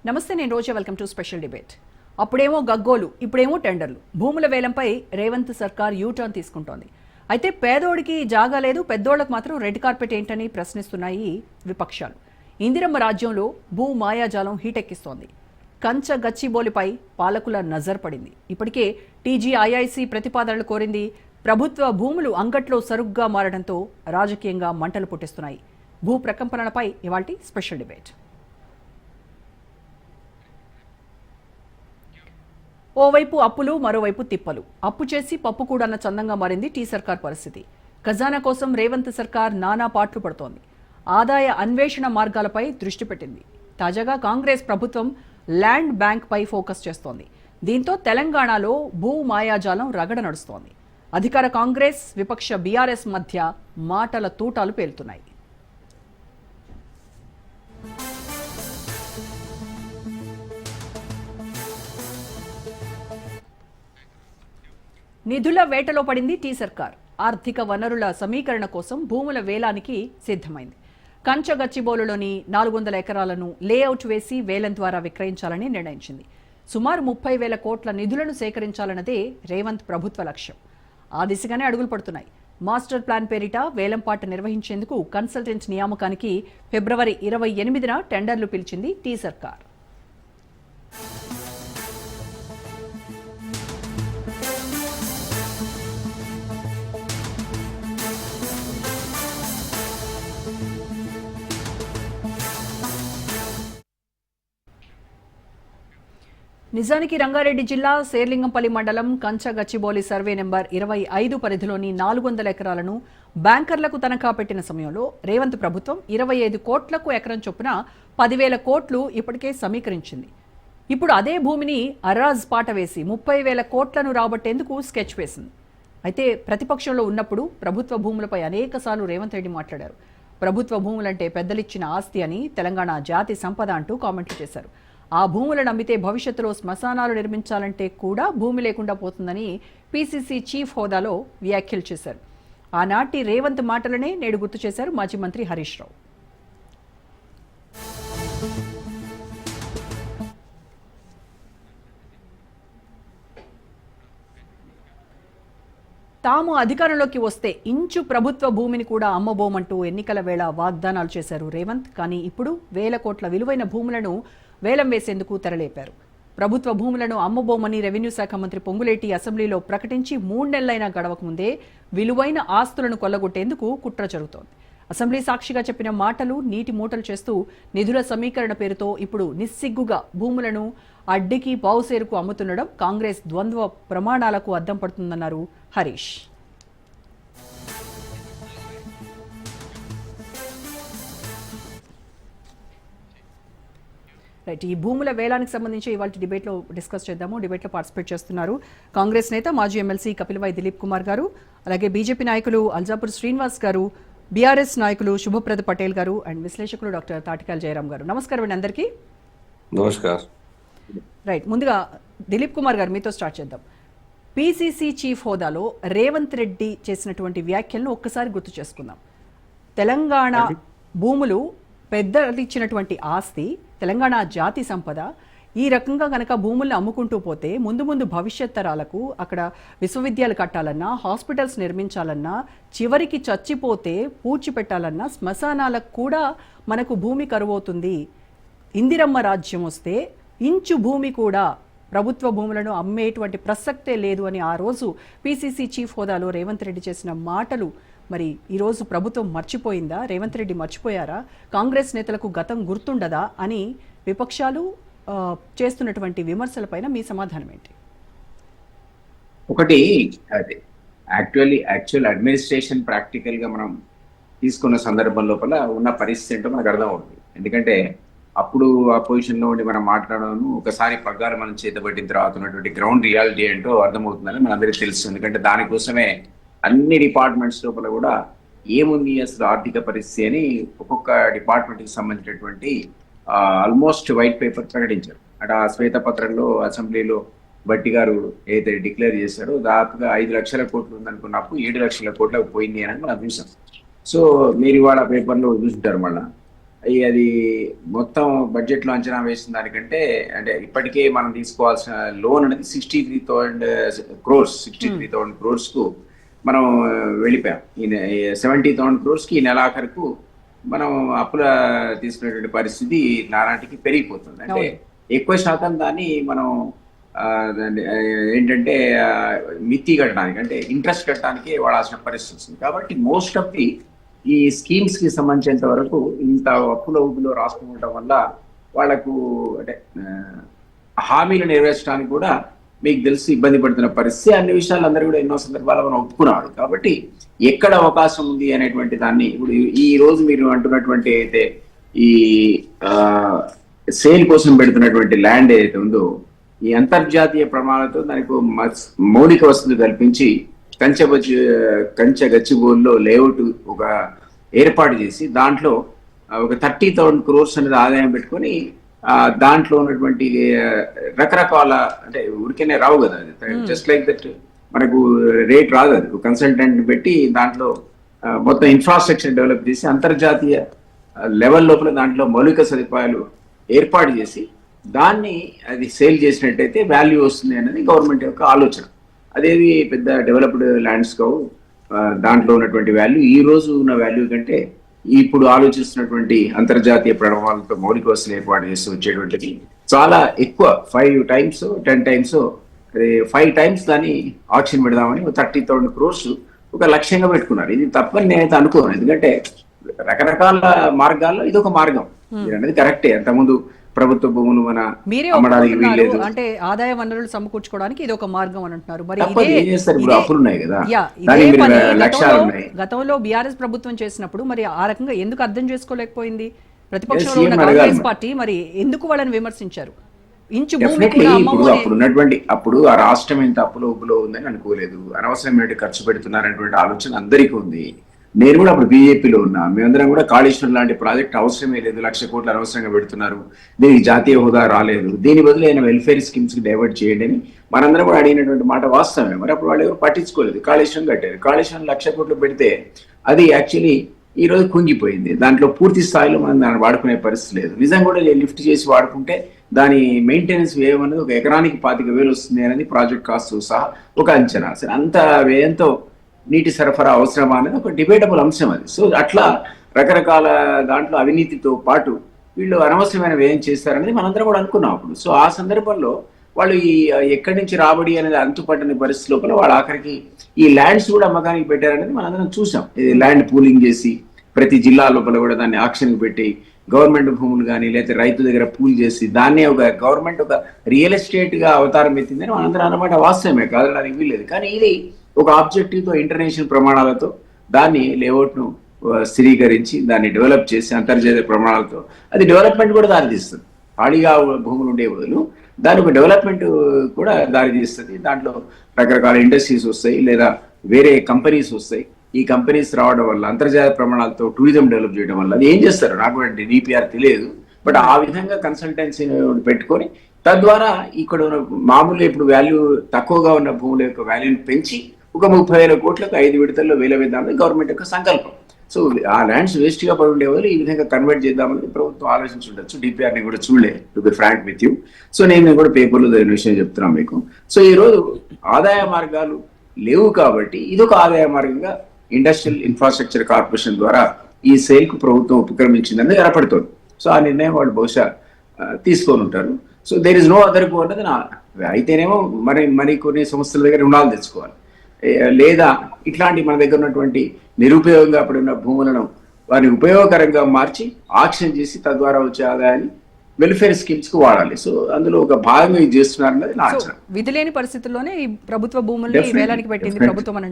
నమస్తే, నేను Roja. Welcome to special debate. అప్పుడేమో గగ్గోలు, ఇప్పుడేమో టెండర్లు. భూముల వేలంపై రేవంత్ సర్కార్ యూటర్న్ తీసుకుంటోంది. అయితే పేదోడికి జాగా లేదు, పెద్దోళ్లకు మాత్రం రెడ్ కార్పెట్ ఏంటని ప్రశ్నిస్తున్నాయి విపక్షాలు. ఇందిరమ్మ రాజ్యంలో భూ మాయాజాలం హీటెక్కిస్తోంది. కంచ గచ్చిబౌలిపై పాలకుల నజర్ పడింది. ఇప్పటికే టీజీఐఐసీ ప్రతిపాదనలు కోరింది. ప్రభుత్వ భూములు అంగట్లో సరుగ్గా మారడంతో రాజకీయంగా మంటలు పుట్టిస్తున్నాయి. భూ ప్రకంపనలపై ఇవాల్టి స్పెషల్ డిబేట్. ఓవైపు అప్పులు, మరోవైపు తిప్పలు. అప్పు చేసి పప్పు కూడా అన్న చందంగా మారింది టీ సర్కార్ పరిస్థితి. ఖజానా కోసం రేవంత్ సర్కార్ నానా పాట్లు పడుతోంది. ఆదాయ అన్వేషణ మార్గాలపై దృష్టి పెట్టింది. తాజాగా కాంగ్రెస్ ప్రభుత్వం ల్యాండ్ బ్యాంక్ పై ఫోకస్ చేస్తోంది. దీంతో తెలంగాణలో భూ మాయాజాలం రగడ నడుస్తోంది. అధికార కాంగ్రెస్, విపక్ష బీఆర్ఎస్ మధ్య మాటల తూటాలు పేలుతున్నాయి. నిధుల వేటలో పడింది టీ సర్కార్. ఆర్థిక వనరుల సమీకరణ కోసం భూముల వేలానికి సిద్ధమైంది. కంచగచ్చిబౌలులోని 400 ఎకరాలను లేఅవుట్ వేసి వేలం ద్వారా విక్రయించాలని నిర్ణయించింది. సుమారు 30,000 కోట్ల నిధులను సేకరించాలన్నదే రేవంత్ ప్రభుత్వ లక్ష్యం. ఆ దిశగానే అడుగులు పడుతున్నాయి. మాస్టర్ ప్లాన్ పేరిట వేలంపాట నిర్వహించేందుకు కన్సల్టెంట్ నియామకానికి ఫిబ్రవరి 28న టెండర్లు పిలిచింది టీ సర్కార్. నిజానికి రంగారెడ్డి జిల్లా శేర్లింగంపల్లి మండలం కంచగచ్చిబౌలి సర్వే నెంబర్ 25 పరిధిలోని 400 ఎకరాలను బ్యాంకర్లకు తనఖా పెట్టిన సమయంలో రేవంత్ ప్రభుత్వం 25 కోట్లకు ఎకరం చొప్పున 10,000 కోట్లు ఇప్పటికే సమీకరించింది. ఇప్పుడు అదే భూమిని అర్రాజ్ పాట వేసి 30,000 కోట్లను రాబట్టేందుకు స్కెచ్ వేసింది. అయితే ప్రతిపక్షంలో ఉన్నప్పుడు ప్రభుత్వ భూములపై అనేకసార్లు రేవంత్ రెడ్డి మాట్లాడారు. ప్రభుత్వ భూములంటే పెద్దలిచ్చిన ఆస్తి అని, తెలంగాణ జాతి సంపద అంటూ కామెంట్లు చేశారు. ఆ భూములను అమ్మితే భవిష్యత్తులో శ్మశానాలు నిర్మించాలంటే కూడా భూమి లేకుండా పోతుందని పీసీసీ చీఫ్ హోదాలో వ్యాఖ్యలు చేశారు. ఆనాటి రేవంత్ మాటలనే నేడు గుర్తు చేశారు మాజీ మంత్రి హరీష్ రావు. తాము అధికారంలోకి వస్తే ఇంచు ప్రభుత్వ భూమిని కూడా అమ్మబోమంటూ ఎన్నికల వేళ వాగ్దానాలు చేశారు రేవంత్. కానీ ఇప్పుడు 1,000 కోట్ల విలువైన భూములను వేలం వేసేందుకు తెరలేపారు. ప్రభుత్వ భూములను అమ్మబోమని రెవెన్యూ శాఖ మంత్రి పొంగులేటి అసెంబ్లీలో ప్రకటించి 3 నెలలైనా గడవక ముందే విలువైన ఆస్తులను కొల్లగొట్టేందుకు కుట్ర జరుగుతోంది. అసెంబ్లీ సాక్షిగా చెప్పిన మాటలు నీటి మూటలు చేస్తూ నిధుల సమీకరణ పేరుతో ఇప్పుడు నిస్సిగ్గుగా భూములను అడ్డికి పావుసేరుకు అమ్ముతుండడం కాంగ్రెస్ ద్వంద్వ ప్రమాణాలకు అద్దం పడుతుందన్నారు హరీష్. రైట్, ఈ భూముల వేలానికి సంబంధించి ఇవాళ డిబేట్లో డిస్కస్ చేద్దాము. డిబేట్లో పార్టిసిపేట్ చేస్తున్నారు కాంగ్రెస్ నేత, మాజీ ఎమ్మెల్సీ కపిలవాయి దిలీప్ కుమార్ గారు, అలాగే బీజేపీ నాయకులు అల్జాపూర్ శ్రీనివాస్ గారు, బీఆర్ఎస్ నాయకులు శుభప్రద పటేల్ గారు అండ్ విశ్లేషకులు డాక్టర్ తాటికాయల జయరాం గారు. నమస్కారం అండి అందరికీ. నమస్కారం. రైట్, ముందుగా దిలీప్ కుమార్ గారు మీతో స్టార్ట్ చేద్దాం. పీసీసీ చీఫ్ హోదాలో రేవంత్ రెడ్డి చేసినటువంటి వ్యాఖ్యలను ఒక్కసారి గుర్తు చేసుకుందాం. తెలంగాణ భూములు పెద్దలు ఇచ్చినటువంటి ఆస్తి, తెలంగాణ జాతి సంపద. ఈ రకంగా కనుక భూములను అమ్ముకుంటూ పోతే ముందు ముందు భవిష్యత్ తరాలకు అక్కడ విశ్వవిద్యాలయాలు కట్టాలన్నా, హాస్పిటల్స్ నిర్మించాలన్నా, చివరికి చచ్చిపోతే పూడ్చిపెట్టాలన్నా శ్మశానాలకు కూడా మనకు భూమి కరువవుతుంది. ఇందిరమ్మ రాజ్యం వస్తే ఇంచు భూమి కూడా ప్రభుత్వ భూములను అమ్మేటువంటి ప్రసక్తే లేదు అని ఆ రోజు పీసీసీ చీఫ్ హోదాలో రేవంత్ రెడ్డి చేసిన మాటలు మరి ఈరోజు ప్రభుత్వం మర్చిపోయిందా? రేవంత్ రెడ్డి మర్చిపోయారా? కాంగ్రెస్ నేతలకు గతం గుర్తుండదా అని విపక్షాలు చేస్తున్నటువంటి విమర్శలపైన మీ సమాధానం ఏంటి? ఒకటి, అదే యాక్చువల్ అడ్మినిస్ట్రేషన్ ప్రాక్టికల్ గా మనం తీసుకున్న సందర్భం లోపల ఉన్న పరిస్థితి ఏంటో మనకు అర్థం అవుతుంది. ఎందుకంటే అప్పుడు ఆ పొజిషన్లో ఉండి మనం మాట్లాడడం, ఒకసారి పగ్గాలు మనం చేతబట్టిన తర్వాత ఉన్నటువంటి గ్రౌండ్ రియాలిటీ ఏంటో అర్థమవుతుందని మనందరికీ తెలుసు. ఎందుకంటే దానికోసమే అన్ని డిపార్ట్మెంట్స్ లోపల కూడా ఏముంది అసలు ఆర్థిక పరిస్థితి అని ఒక్కొక్క డిపార్ట్మెంట్కి సంబంధించినటువంటి ఆల్మోస్ట్ వైట్ పేపర్ ప్రకటించారు. అటు ఆ శ్వేతపత్రంలో అసెంబ్లీలో బట్టి గారు ఏదైతే డిక్లేర్ చేశారో దాదాపుగా 5 లక్షల కోట్లు ఉందనుకున్నప్పుడు 7 లక్షల కోట్లకు పోయింది అని మనం చూసాం. సో మీరు ఇవాళ పేపర్లో చూసుంటారు. మళ్ళీ అది మొత్తం బడ్జెట్ లో అంచనా వేసిన దానికంటే అంటే ఇప్పటికే మనం తీసుకోవాల్సిన లోన్ అనేది 63,000 crores కు మనం వెళ్ళిపోయాం. ఈ 70,000 crores కి ఈ నెలాఖరుకు మనం అప్పుల తీసుకునేటువంటి పరిస్థితి నానాటికి పెరిగిపోతుంది. అంటే ఎక్కువ శాతం దాన్ని మనం ఏంటంటే మిత్తి కట్టడానికి అంటే ఇంట్రెస్ట్ కట్టడానికి వాడాల్సిన పరిస్థితి వస్తుంది. కాబట్టి మోస్ట్ ఆఫ్ ది ఈ స్కీమ్స్ కి సంబంధించినంత వరకు ఇంత అప్పులో రాసుకుండటం వల్ల వాళ్లకు అంటే హామీలు నెరవేర్చడానికి కూడా మీకు తెలిసి ఇబ్బంది పడుతున్న పరిస్థితి. అన్ని విషయాలు అందరూ కూడా ఎన్నో సందర్భాలు మనం ఒప్పుకున్నాడు. కాబట్టి ఎక్కడ అవకాశం ఉంది అనేటువంటి దాన్ని ఇప్పుడు ఈ రోజు మీరు అంటున్నటువంటి అయితే ఈ సేల్ కోసం పెడుతున్నటువంటి ల్యాండ్ ఏదైతే ఉందో ఈ అంతర్జాతీయ ప్రమాణాలతో దానికి మౌలిక వసతులు కల్పించి కంచె గచ్చిబౌలిలో లేఅవుట్ ఒక ఏర్పాటు చేసి దాంట్లో ఒక 30,000 crores అనేది ఆదాయం పెట్టుకొని దాంట్లో ఉన్నటువంటి రకరకాల అంటే ఊరికేనే రావు కదా, జస్ట్ లైక్ దట్ మనకు రేట్ రాదు. అది కన్సల్టెంట్ పెట్టి దాంట్లో మొత్తం ఇన్ఫ్రాస్ట్రక్చర్ డెవలప్ చేసి అంతర్జాతీయ లెవెల్ లోపల దాంట్లో మౌలిక సదుపాయాలు ఏర్పాటు చేసి దాన్ని అది సేల్ చేసినట్టయితే వాల్యూ వస్తుంది అనేది గవర్నమెంట్ యొక్క ఆలోచన. అదేవి పెద్ద డెవలప్డ్ ల్యాండ్స్ కావు. దాంట్లో ఉన్నటువంటి వాల్యూ ఈ రోజు ఉన్న వాల్యూ కంటే ఇప్పుడు ఆలోచిస్తున్నటువంటి అంతర్జాతీయ ప్రమాణాలతో మౌలిక వసతులు ఏర్పాటు చేసి వచ్చేటువంటిది చాలా ఎక్కువ. 5 times 10 times 5 times దాన్ని ఆక్షన్ పెడదామని 30,000 crores ఒక లక్ష్యంగా పెట్టుకున్నారు. ఇది తప్పని నేనైతే అనుకోను. ఎందుకంటే రకరకాల మార్గాల్లో ఇది ఒక మార్గం అనేది కరెక్టే. అంతకుముందు ప్రభుత్వ భూములు మన మీరే అమ్మడానికి వీల్లేదు, అంటే ఆదాయ వనరులు సమకూర్చుకోవడానికి ఇది ఒక మార్గం అని అంటున్నారు. మరి ఏం చేస్తారు? ఇప్పుడు అప్పులు ఉన్నాయి కదా, లక్ష్యాలు ఉన్నాయి. గతంలో బీఆర్ఎస్ ప్రభుత్వం చేసినప్పుడు మరి ఆ రకంగా ఎందుకు అర్థం చేసుకోలేకపోయింది ప్రతిపక్షంలో ఉన్న కాంగ్రెస్ పార్టీ? మరి ఎందుకు వాళ్ళని విమర్శించారు? అప్పుడు ఆ రాష్ట్రం ఎంత అప్పులో ఉందని అనుకోలేదు. అనవసరమైన ఖర్చు పెడుతున్నారనేటువంటి ఆలోచన అందరికీ ఉంది. నేను కూడా అప్పుడు బీజేపీలో ఉన్నా. మేమందరం కూడా కాళేశ్వరం లాంటి ప్రాజెక్ట్ అవసరమే లేదు, 1,00,000 కోట్లు అనవసరంగా పెడుతున్నారు, దీనికి జాతీయ హోదా రాలేదు, దీని బదులు ఆయన వెల్ఫేర్ స్కీమ్స్ కి డైవర్ట్ చేయండి అని మనందరం కూడా అడిగినటువంటి మాట వాస్తవమే. మరి అప్పుడు వాళ్ళు ఎవరు పట్టించుకోలేదు. కాళేశ్వరం కట్టారు. కాళేశ్వరం 1,00,000 కోట్లు పెడితే అది యాక్చువల్లీ ఈ రోజు కుంగిపోయింది. దాంట్లో పూర్తి స్థాయిలో మనం దాన్ని వాడుకునే పరిస్థితి లేదు. నిజంగా కూడా లిఫ్ట్ చేసి వాడుకుంటే దాని మెయింటెనెన్స్ వ్యయం అనేది ఒక ఎకరానికి 25,000 వస్తుంది అనేది ప్రాజెక్ట్ కాస్ట్ సహా ఒక అంచనా. సరే, అంత వ్యయంతో నీటి సరఫరా అవసరమా అనేది ఒక డిబేటబుల్ అంశం అది. సో అట్లా రకరకాల దాంట్లో అవినీతితో పాటు వీళ్ళు అనవసరమైన వ్యయం చేస్తారనేది మనందరం కూడా అనుకున్నాం అప్పుడు. సో ఆ సందర్భంలో వాళ్ళు ఈ ఎక్కడి నుంచి రాబడి అనేది అంతుపట్టని పరిస్థితి లోపల వాళ్ళు ఆఖరికి ఈ ల్యాండ్స్ కూడా అమ్మకానికి పెట్టారనేది మనందరం చూసాం. ల్యాండ్ పూలింగ్ చేసి ప్రతి జిల్లా లోపల కూడా దాన్ని ఆక్షన్కి పెట్టి గవర్నమెంట్ భూములు కానీ లేకపోతే రైతు దగ్గర పూల్ చేసి దాన్నే ఒక గవర్నమెంట్ ఒక రియల్ ఎస్టేట్ గా అవతారం ఎత్తిందని మనందరం అన్నమాట వాస్తవమే, కాదనడానికి వీల్లేదు. కానీ ఇది ఒక ఆబ్జెక్టివ్ తో ఇంటర్నేషనల్ ప్రమాణాలతో దాన్ని లేఅవుట్ ను స్థిరీకరించి దాన్ని డెవలప్ చేసి అంతర్జాతీయ ప్రమాణాలతో అది డెవలప్మెంట్ కూడా దారితీస్తుంది. ఖాళీగా భూములు ఉండే బదులు దాని ఒక డెవలప్మెంట్ కూడా దారితీస్తుంది. దాంట్లో రకరకాల ఇండస్ట్రీస్ వస్తాయి లేదా వేరే కంపెనీస్ వస్తాయి. ఈ కంపెనీస్ రావడం వల్ల అంతర్జాతీయ ప్రమాణాలతో టూరిజం డెవలప్ చేయడం వల్ల అది ఏం చేస్తారు నాకు డిపిఆర్ తెలియదు, బట్ ఆ విధంగా కన్సల్టెన్సీ పెట్టుకొని తద్వారా ఇక్కడ ఉన్న మామూలు ఇప్పుడు వాల్యూ తక్కువగా ఉన్న భూముల యొక్క వాల్యూని పెంచి ఒక 30,000 కోట్లకు 5 విడతల్లో వేద్దామని గవర్నమెంట్ యొక్క సంకల్పం. సో ఆ ల్యాండ్స్ వేస్ట్ గా పడి ఉండే వాళ్ళు ఈ విధంగా కన్వర్ట్ చేద్దామని ప్రభుత్వం ఆలోచించుండొచ్చు. డిపిఆర్ ని కూడా చూడలేదు, to be frank with you. So నేను కూడా పేపర్లో దాని విషయం చెప్తున్నాను మీకు. సో ఈ రోజు ఆదాయ మార్గాలు లేవు కాబట్టి ఇదొక ఆదాయ మార్గంగా ఇండస్ట్రియల్ ఇన్ఫ్రాస్ట్రక్చర్ కార్పొరేషన్ ద్వారా ఈ సేల్ కు ప్రభుత్వం ఉపక్రమించిందని ఏర్పడుతుంది. సో ఆ నిర్ణయం వాళ్ళు బహుశా తీసుకొని ఉంటారు. So there is no other go అన్నది అయితేనేమో మరి కొన్ని సంస్థల దగ్గర రుణాలు తెచ్చుకోవాలి, లేదా ఇట్లాంటి మన దగ్గర ఉన్నటువంటి నిరుపయోగంగా పడిన భూములను వారిని ఉపయోగకరంగా మార్చి ఆక్షన్ చేసి తద్వారా వచ్చే ఆదాయాన్ని వెల్ఫేర్ స్కీమ్స్ కు వాడాలి. సో అందులో ఒక భాగంగా ఇది చేస్తున్నారన్నది నా అంచనా. విధి లేని పరిస్థితుల్లోనే ఈ ప్రభుత్వ భూముల్ని వేలానికి పెట్టింది ప్రభుత్వం అని